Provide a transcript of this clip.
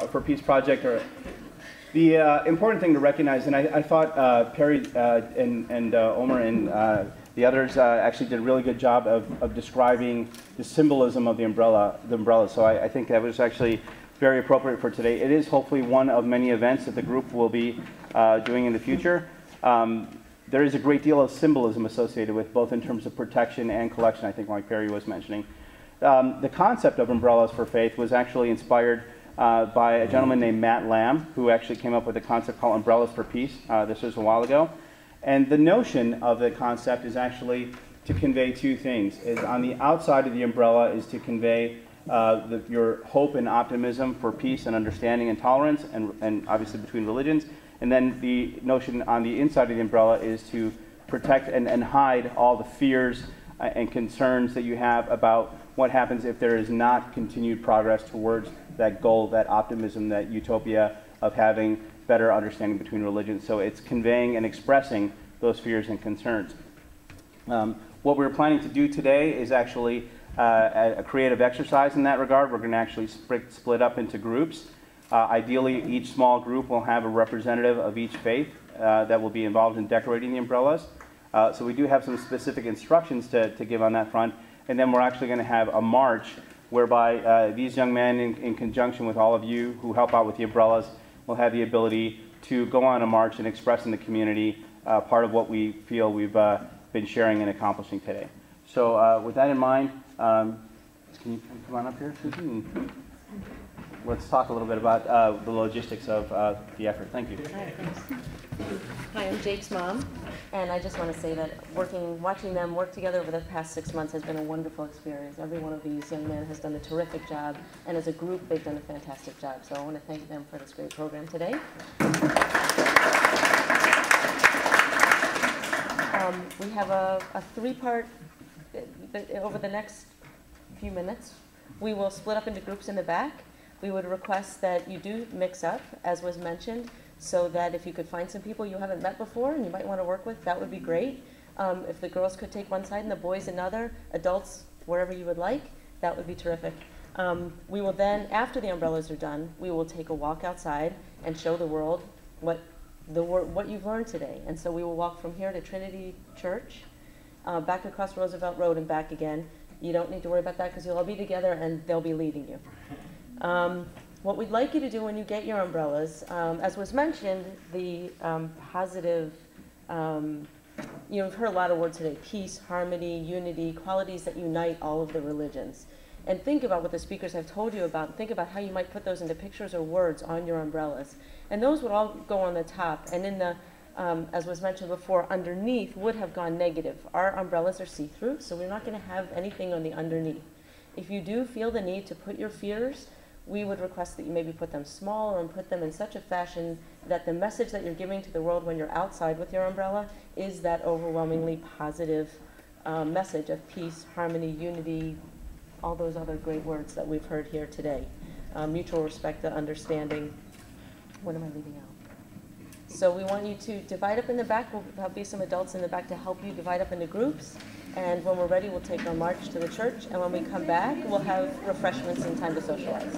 for Peace project, or the important thing to recognize, and I thought Perry and Omer and the others actually did a really good job of describing the symbolism of the umbrella. So I think that was actually very appropriate for today. It is hopefully one of many events that the group will be doing in the future. There is a great deal of symbolism associated with both in terms of protection and collection, I think, like Perry was mentioning. The concept of Umbrellas for Faith was actually inspired by a gentleman named Matt Lamb, who actually came up with a concept called Umbrellas for Peace. This was a while ago. And the notion of the concept is actually to convey two things. Is on the outside of the umbrella is to convey your hope and optimism for peace and understanding and tolerance, and obviously between religions. And then the notion on the inside of the umbrella is to protect and hide all the fears and concerns that you have about what happens if there is not continued progress towards that goal, that optimism, that utopia of having better understanding between religions. So it's conveying and expressing those fears and concerns. What we're planning to do today is actually a creative exercise in that regard. We're going to actually split up into groups. Ideally, each small group will have a representative of each faith that will be involved in decorating the umbrellas. So we do have some specific instructions to give on that front. And then we're actually going to have a march whereby these young men, in conjunction with all of you who help out with the umbrellas, will have the ability to go on a march and express in the community part of what we feel we've been sharing and accomplishing today. So with that in mind, can you come on up here, Susan? Let's talk a little bit about the logistics of the effort. Thank you. Hi, thanks. Hi, I'm Jake's mom, and I just want to say that watching them work together over the past 6 months has been a wonderful experience. Every one of these young men has done a terrific job, and as a group, they've done a fantastic job. So I want to thank them for this great program today. We have a three-part, over the next few minutes, we will split up into groups in the back. We would request that you do mix up, as was mentioned, so that if you could find some people you haven't met before and you might want to work with, that would be great. If the girls could take one side and the boys another, adults wherever you would like, that would be terrific. We will then, after the umbrellas are done, we will take a walk outside and show the world what you've learned today. And so we will walk from here to Trinity Church, back across Roosevelt Road and back again. You don't need to worry about that because you'll all be together and they'll be leading you. What we'd like you to do when you get your umbrellas, as was mentioned, the positive, you've heard a lot of words today, peace, harmony, unity, qualities that unite all of the religions. And think about what the speakers have told you about, and think about how you might put those into pictures or words on your umbrellas. And those would all go on the top, and in the, as was mentioned before, underneath would have gone negative. Our umbrellas are see-through, so we're not going to have anything on the underneath. If you do feel the need to put your fears, we would request that you maybe put them smaller and put them in such a fashion that the message that you're giving to the world when you're outside with your umbrella is that overwhelmingly positive message of peace, harmony, unity, all those other great words that we've heard here today. Mutual respect, understanding. What am I leaving out? So we want you to divide up in the back. There'll be some adults in the back to help you divide up into groups. And when we're ready, we'll take our march to the church. And when we come back, we'll have refreshments and time to socialize.